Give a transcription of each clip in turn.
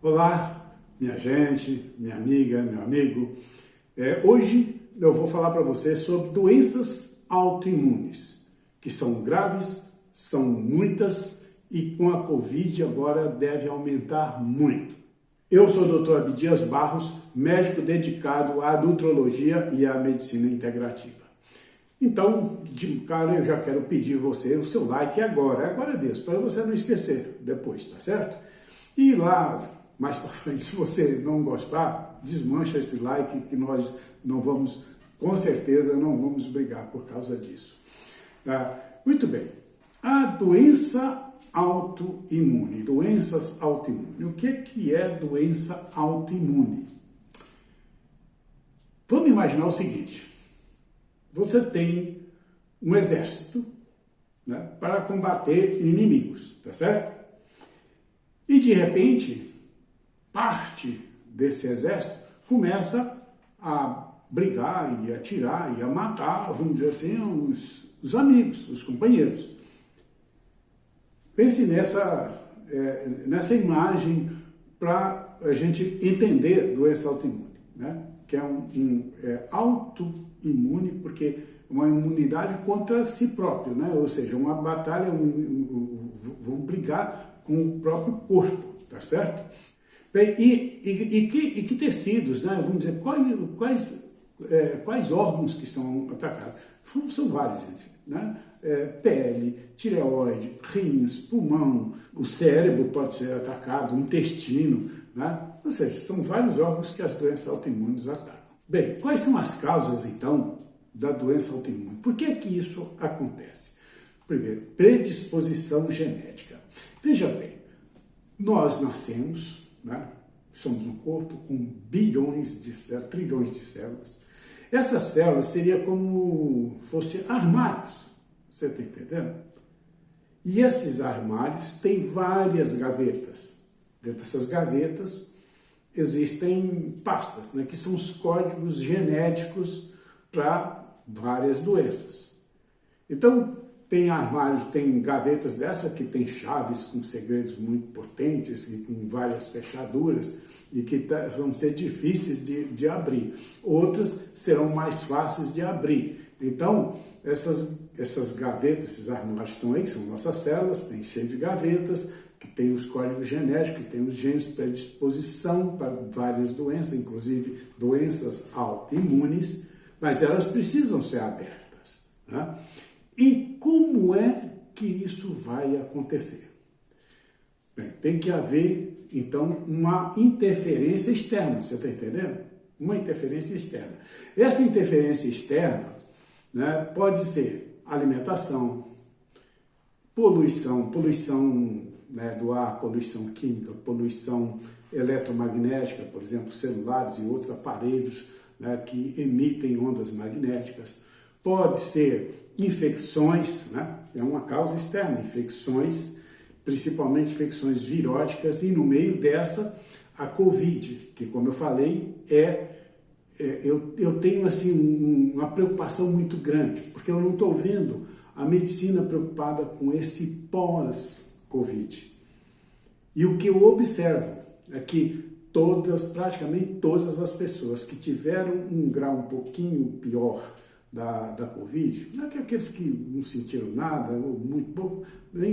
Olá, minha gente, minha amiga, meu amigo. Hoje eu vou falar para você sobre doenças autoimunes, que são graves, são muitas e com a Covid agora deve aumentar muito. Eu sou o Dr. Abdias Barros, médico dedicado à nutrologia e à medicina integrativa. Então, de cara, eu já quero pedir você o seu like agora mesmo, para você não esquecer depois, tá certo? E lá, mais para frente, se você não gostar, desmancha esse like que nós não vamos, com certeza, não vamos brigar por causa disso. Muito bem, a doença autoimune, doenças autoimunes. O que é doença autoimune? Vamos imaginar o seguinte, você tem um exército, né, para combater inimigos, tá certo? E de repente, parte desse exército começa a brigar e a atirar e a matar, vamos dizer assim, os amigos, os companheiros. Pense nessa imagem para a gente entender doença autoimune, né? Que é autoimune porque é uma imunidade contra si próprio, né? Ou seja, uma batalha, vão brigar com o próprio corpo, tá certo? Bem, que tecidos, né? Vamos dizer, quais órgãos que são atacados? São vários, gente, né? Pele, tireoide, rins, pulmão, o cérebro pode ser atacado, o intestino, né? Ou seja, são vários órgãos que as doenças autoimunes atacam. Bem, quais são as causas, então, da doença autoimune? Por que isso acontece? Primeiro, predisposição genética. Veja bem, nós nascemos, né? Somos um corpo com bilhões de células, trilhões de células. Essas células seriam como fossem armários, você está entendendo? E esses armários têm várias gavetas. Dentro dessas gavetas existem pastas, né, que são os códigos genéticos para várias doenças. Então, tem armários, tem gavetas dessa que tem chaves com segredos muito potentes e com várias fechaduras e que vão ser difíceis de abrir. Outras serão mais fáceis de abrir. Então, essas gavetas, esses armários estão aí, que são nossas células, tem cheio de gavetas, que tem os códigos genéticos, que tem os genes de predisposição para várias doenças, inclusive doenças autoimunes, mas elas precisam ser abertas, né? E como é que isso vai acontecer? Bem, tem que haver, então, uma interferência externa, você está entendendo? Uma interferência externa. Essa interferência externa, né, pode ser alimentação, poluição, né, do ar, poluição química, poluição eletromagnética, por exemplo, celulares e outros aparelhos, né, que emitem ondas magnéticas. Pode ser infecções, né? É uma causa externa, infecções, principalmente infecções viróticas, e no meio dessa, a Covid, que, como eu falei, eu tenho assim uma preocupação muito grande, porque eu não estou vendo a medicina preocupada com esse pós-Covid. E o que eu observo é que praticamente todas as pessoas que tiveram um grau um pouquinho pior da Covid, não é que aqueles que não sentiram nada, ou muito pouco, não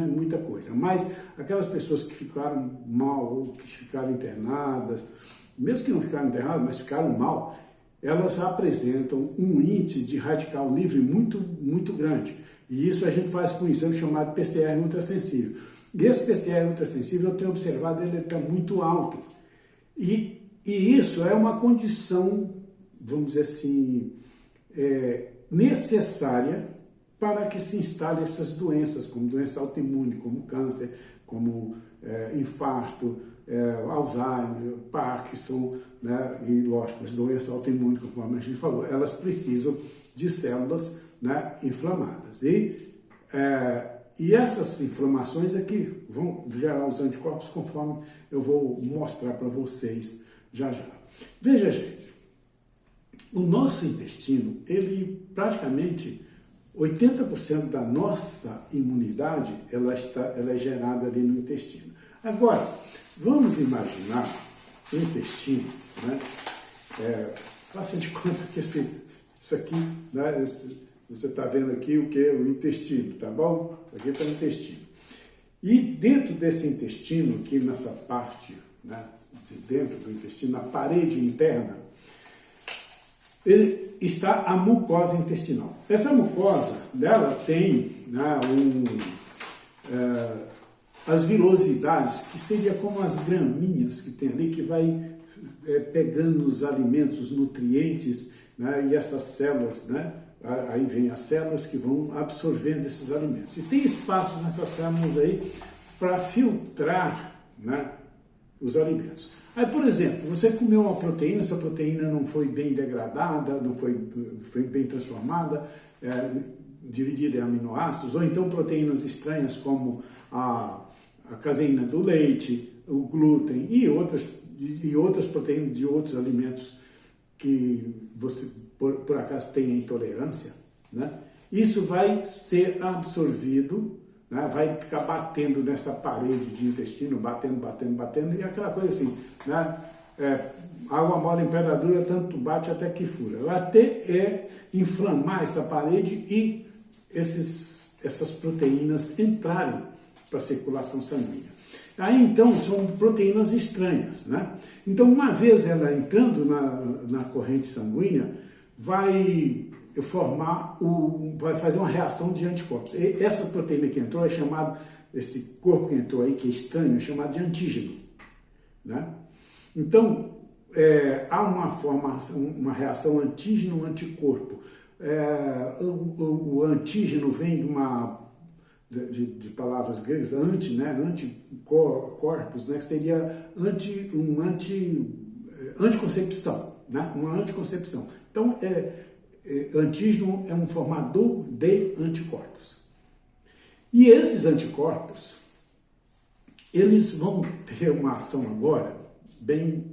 é muita coisa, mas aquelas pessoas que ficaram mal, ou que ficaram internadas, mesmo que não ficaram internadas, mas ficaram mal, elas apresentam um índice de radical livre muito, muito grande. E isso a gente faz com um exame chamado PCR ultrassensível. E esse PCR ultrassensível, eu tenho observado, ele está muito alto. E isso é uma condição, vamos dizer assim, necessária para que se instalem essas doenças, como doença autoimune, como câncer, como infarto, Alzheimer, Parkinson, né, e lógico, as doenças autoimunes, como a gente falou, elas precisam de células, né, inflamadas. E essas inflamações aqui vão gerar os anticorpos, conforme eu vou mostrar para vocês já já. Veja, gente, o nosso intestino, ele praticamente 80% da nossa imunidade, ela é gerada ali no intestino. Agora, Vamos imaginar o intestino, né? Faça de conta que isso aqui, né? Você está vendo aqui o que é o intestino, tá bom? Aqui está o intestino. E dentro desse intestino, aqui nessa parte, né, de dentro do intestino, na parede interna, está a mucosa intestinal. Essa mucosa, dela tem, né, as vilosidades, que seria como as graminhas que tem ali, que vai pegando os alimentos, os nutrientes, né, e essas células, né, aí vem as células que vão absorvendo esses alimentos. E tem espaço nessas células aí para filtrar, né, os alimentos. Aí, por exemplo, você comeu uma proteína, essa proteína não foi bem degradada, não foi bem transformada, dividida em aminoácidos, ou então proteínas estranhas como a caseína do leite, o glúten e outras proteínas de outros alimentos que você, por acaso, tenha intolerância, né? Isso vai ser absorvido, né? Vai ficar batendo nessa parede de intestino, batendo, e aquela coisa assim, né? Água mole em pedra dura, tanto bate até que fura. Vai até inflamar essa parede e essas proteínas entrarem para a circulação sanguínea. Aí, então, são proteínas estranhas, né? Então, uma vez ela entrando na corrente sanguínea, vai fazer uma reação de anticorpos. E essa proteína que entrou é chamada, esse corpo que entrou aí, que é estranho, é chamado de antígeno, né? Então, há uma reação antígeno-anticorpo. O antígeno vem de palavras gregas, anti, né, anticorpos, né, seria anticoncepção, né, uma anticoncepção. Então, antígeno é um formador de anticorpos. E esses anticorpos, eles vão ter uma ação agora bem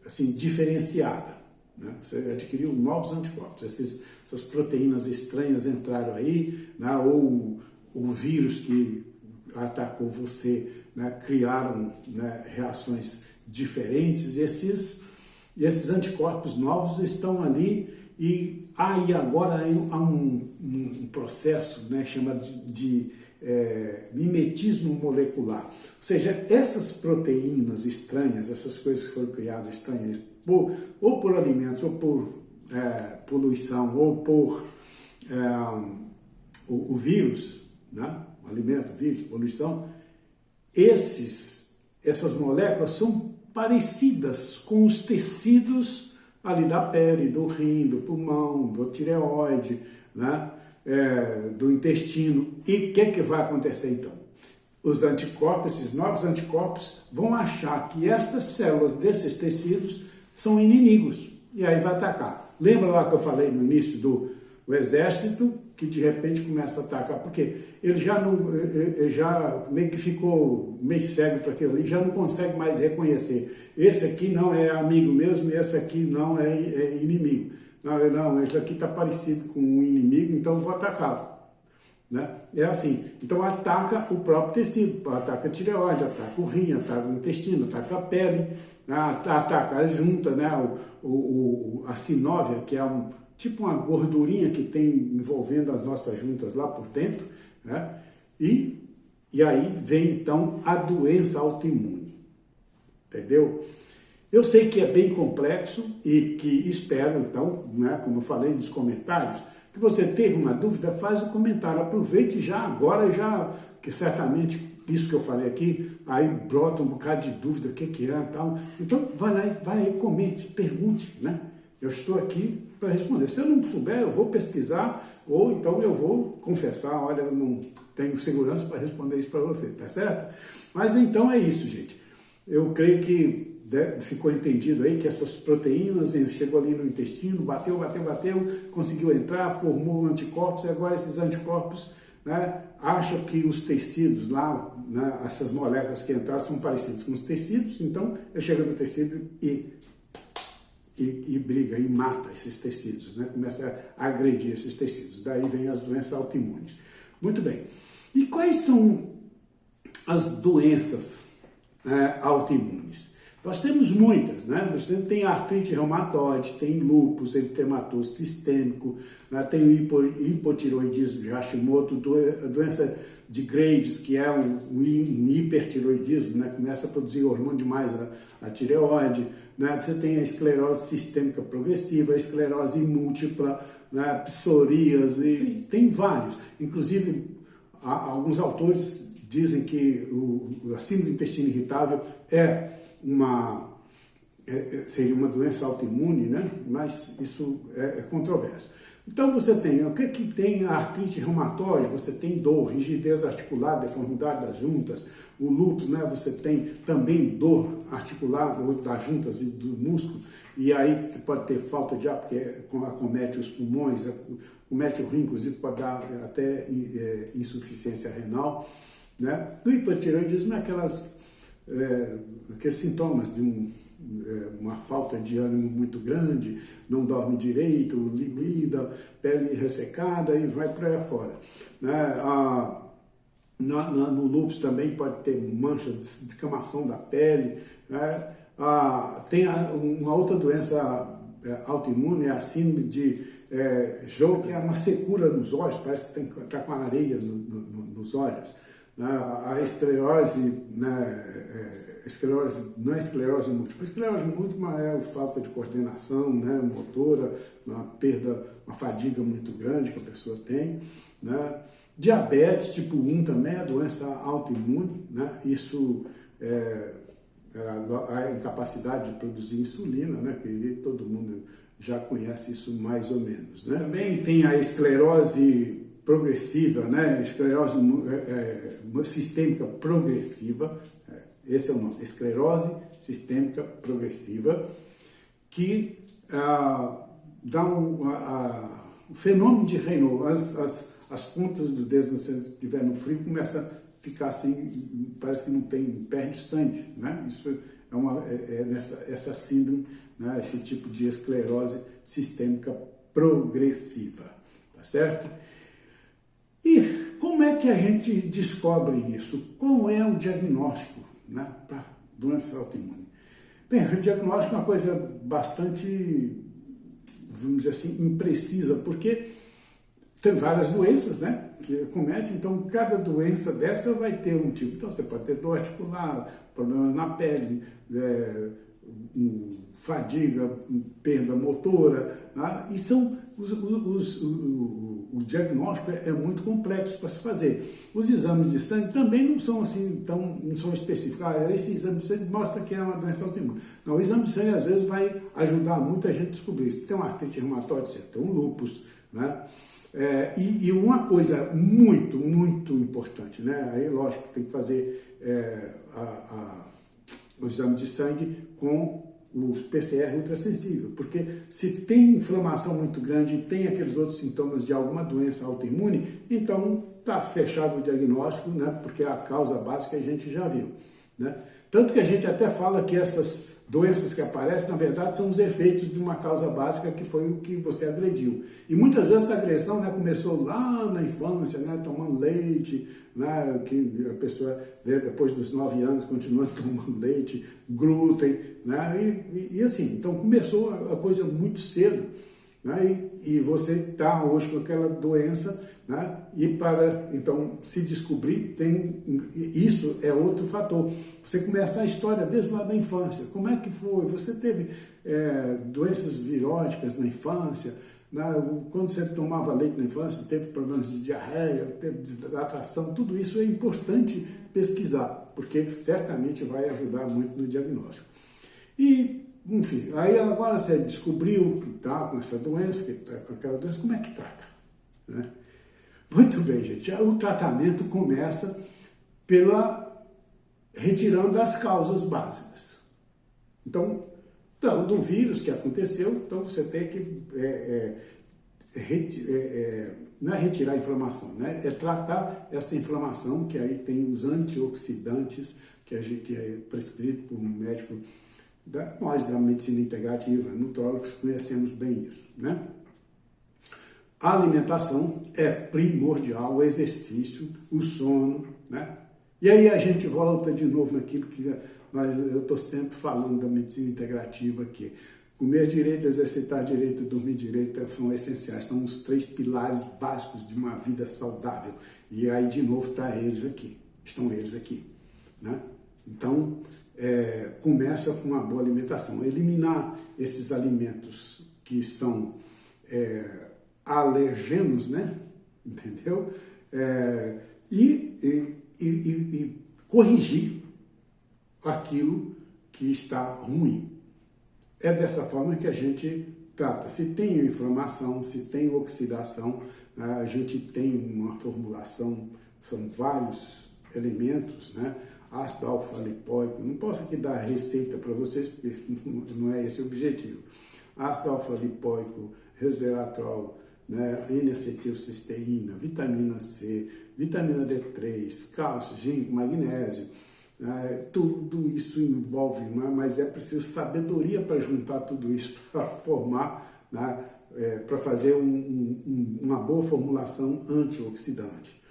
assim, diferenciada. Né? Você adquiriu novos anticorpos, essas proteínas estranhas entraram aí, né? Ou o vírus que atacou você, né? Criaram, né, reações diferentes, e esses anticorpos novos estão ali, e aí agora há um processo, né, chamado de mimetismo molecular. Ou seja, essas proteínas estranhas, essas coisas que foram criadas estranhas, ou por alimentos, ou por poluição, ou por o vírus, né? Alimento, vírus, poluição, essas moléculas são parecidas com os tecidos ali da pele, do rim, do pulmão, do tireoide, né? Do intestino. E o que vai acontecer então? Os anticorpos, esses novos anticorpos, vão achar que estas células desses tecidos são inimigos, e aí vai atacar. Lembra lá que eu falei no início do exército, que de repente começa a atacar, porque ele já meio que ficou meio cego para aquilo ali, já não consegue mais reconhecer. Esse aqui não é amigo mesmo, e esse aqui não é inimigo. Não, esse aqui está parecido com um inimigo, então eu vou atacá-lo. Né? É assim, então ataca o próprio tecido, ataca a tireoide, ataca o rim, ataca o intestino, ataca a pele, né? Ataca a junta, né? A sinóvia, que é tipo uma gordurinha que tem envolvendo as nossas juntas lá por dentro, né? E aí vem então a doença autoimune, entendeu? Eu sei que é bem complexo e que espero então, né, como eu falei nos comentários, que você teve uma dúvida, faz o comentário, aproveite já agora, que certamente isso que eu falei aqui, aí brota um bocado de dúvida, o que é e tal. Então vai lá, vai aí, comente, pergunte, né? Eu estou aqui para responder. Se eu não souber, eu vou pesquisar, ou então eu vou confessar, olha, eu não tenho segurança para responder isso para você, tá certo? Mas então é isso, gente. Eu creio que ficou entendido aí que essas proteínas, chegou ali no intestino, bateu, conseguiu entrar, formou anticorpos, e agora esses anticorpos, né, acham que os tecidos lá, né, essas moléculas que entraram são parecidas com os tecidos, então ele chega no tecido e briga, e mata esses tecidos, né, começa a agredir esses tecidos, daí vem as doenças autoimunes. Muito bem, e quais são as doenças autoimunes. Nós temos muitas, né? Você tem artrite reumatoide, tem lúpus eritematoso sistêmico, né? Tem o hipotiroidismo de Hashimoto, a doença de Graves, que é um hipertiroidismo, né? Começa a produzir hormônio demais a tireoide, né? Você tem a esclerose sistêmica progressiva, a esclerose múltipla, né? Psoríase, tem vários. Inclusive, alguns autores dizem que a síndrome do intestino irritável seria uma doença autoimune, né? Mas isso é controverso. Então você tem, o que tem a artrite reumatoide? Você tem dor, rigidez articular, deformidade das juntas, o lúpus, né? Você tem também dor articular das juntas e do músculo, e aí pode ter falta de ar, porque acomete os pulmões, acomete o rim, inclusive pode dar até insuficiência renal, né? O hipertireoidismo é aqueles sintomas de uma falta de ânimo muito grande, não dorme direito, libido, pele ressecada e vai por aí afora, né? No lúpus também pode ter mancha, descamação da pele, né? Tem uma outra doença autoimune, a síndrome de Joe, que é uma secura nos olhos, parece que está com areia nos olhos. A esclerose, né, não é esclerose múltipla. Esclerose múltipla é a falta de coordenação, né, motora, uma perda, uma fadiga muito grande que a pessoa tem, né? Diabetes tipo 1 também é doença autoimune, né? Isso a incapacidade de produzir insulina, né? Que todo mundo já conhece isso mais ou menos, né? Também tem a esclerose progressiva, né? Esclerose sistêmica progressiva, esse é o nome, esclerose sistêmica progressiva, que dá um fenômeno de Raynaud. As pontas do dedo, se estiver no frio, começa a ficar assim, parece que não tem, perde sangue, né? Isso essa síndrome, né? Esse tipo de esclerose sistêmica progressiva, tá certo? E como é que a gente descobre isso? Qual é o diagnóstico, né, para doença autoimune? Bem, o diagnóstico é uma coisa bastante, vamos dizer assim, imprecisa, porque tem várias doenças, né, que acometem, então cada doença dessa vai ter um tipo. Então você pode ter dor articular, problema na pele, fadiga, perda motora, né? E são o diagnóstico é muito complexo para se fazer. Os exames de sangue também não são assim não são específicos. Esse exame de sangue mostra que é uma doença autoimune. Não, o exame de sangue às vezes vai ajudar muita gente a descobrir se tem uma artrite reumatoide, se tem um lúpus, né? E uma coisa muito, muito importante, né? Aí lógico tem que fazer o exame de sangue com o PCR ultrassensível, porque se tem inflamação muito grande e tem aqueles outros sintomas de alguma doença autoimune, então está fechado o diagnóstico, né? Porque a causa básica a gente já viu, né? Tanto que a gente até fala que essas doenças que aparecem, na verdade, são os efeitos de uma causa básica que foi o que você agrediu. E muitas vezes essa agressão, né, começou lá na infância, né, tomando leite, né, que a pessoa, depois dos 9 anos, continua tomando leite, glúten, né, e assim, então começou a coisa muito cedo, né, e você está hoje com aquela doença, né, e para, então, se descobrir, isso é outro fator. Você começa a história desde lá da infância. Como é que foi? Você teve doenças viróticas na infância, né? Quando você tomava leite na infância, teve problemas de diarreia, teve desidratação, tudo isso é importante pesquisar, porque certamente vai ajudar muito no diagnóstico. E, enfim, aí agora você descobriu que está com essa doença, que está com aquela doença, como é que trata, né? Muito bem, gente. O tratamento começa retirando as causas básicas. Então, do vírus que aconteceu, então você tem que não é retirar a inflamação, né? É tratar essa inflamação, que aí tem os antioxidantes que é prescrito por um médico, nós da medicina integrativa, nutrólogos, conhecemos bem isso, né? A alimentação é primordial, o exercício, o sono, né? E aí a gente volta de novo naquilo que eu estou sempre falando da medicina integrativa aqui. Comer direito, exercitar direito, dormir direito são essenciais, são os 3 pilares básicos de uma vida saudável. E aí de novo estão eles aqui. Né? Então, começa com uma boa alimentação. Eliminar esses alimentos que são alergenos, né? Entendeu? E corrigir aquilo que está ruim. É dessa forma que a gente trata. Se tem inflamação, se tem oxidação, a gente tem uma formulação, são vários elementos, né? Ácido alfa-lipoico, não posso aqui dar receita para vocês, porque não é esse o objetivo. Ácido alfa-lipoico, resveratrol, né? N-acetilcisteína, vitamina C, vitamina D3, cálcio, zinco, magnésio, tudo isso envolve, mas é preciso sabedoria para juntar tudo isso, para formar, né? Para fazer uma boa formulação antioxidante.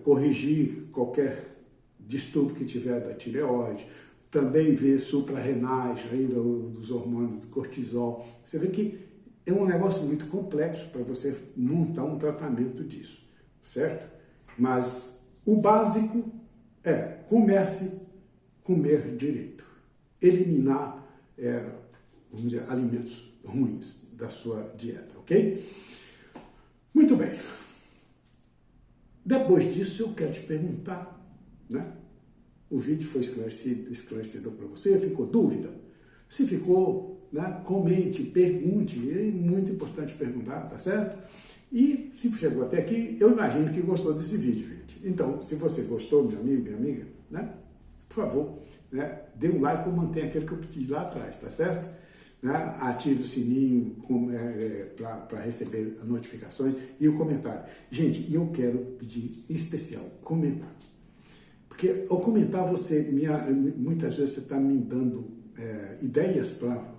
Corrigir qualquer distúrbio que tiver da tireoide, também ver suprarrenais aí dos hormônios do cortisol. Você vê que é um negócio muito complexo para você montar um tratamento disso, certo? Mas o básico comece a comer direito, eliminar, vamos dizer, alimentos ruins da sua dieta, ok? Muito bem. Depois disso, eu quero te perguntar, né? O vídeo foi esclarecedor para você? Ficou dúvida? Se ficou, né? Comente, pergunte, é muito importante perguntar, tá certo? E se chegou até aqui, eu imagino que gostou desse vídeo, gente. Então, se você gostou, meu amigo, minha amiga, né? Por favor, né? Dê um like ou mantenha aquele que eu pedi lá atrás, tá certo? Né? Ative o sininho para receber as notificações e o comentário. Gente, eu quero pedir em especial comentar. Porque ao comentar, muitas vezes você está me dando ideias para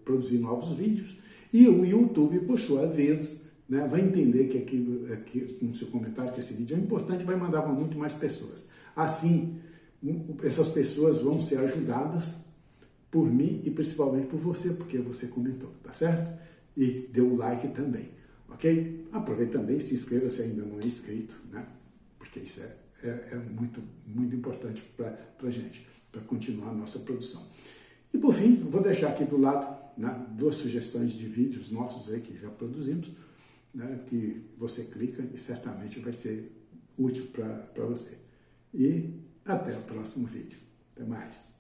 produzir novos vídeos, e o YouTube, por sua vez, né, vai entender que com o seu comentário, que esse vídeo é importante, vai mandar para muito mais pessoas. Assim, essas pessoas vão ser ajudadas por mim e principalmente por você, porque você comentou, tá certo? E deu o like também, ok? Aproveita também, se inscreva se ainda não é inscrito, né? Porque isso é muito, muito importante para a gente, para continuar a nossa produção. E por fim, vou deixar aqui do lado, né, 2 sugestões de vídeos nossos aí que já produzimos, né, que você clica e certamente vai ser útil para você. E até o próximo vídeo. Até mais.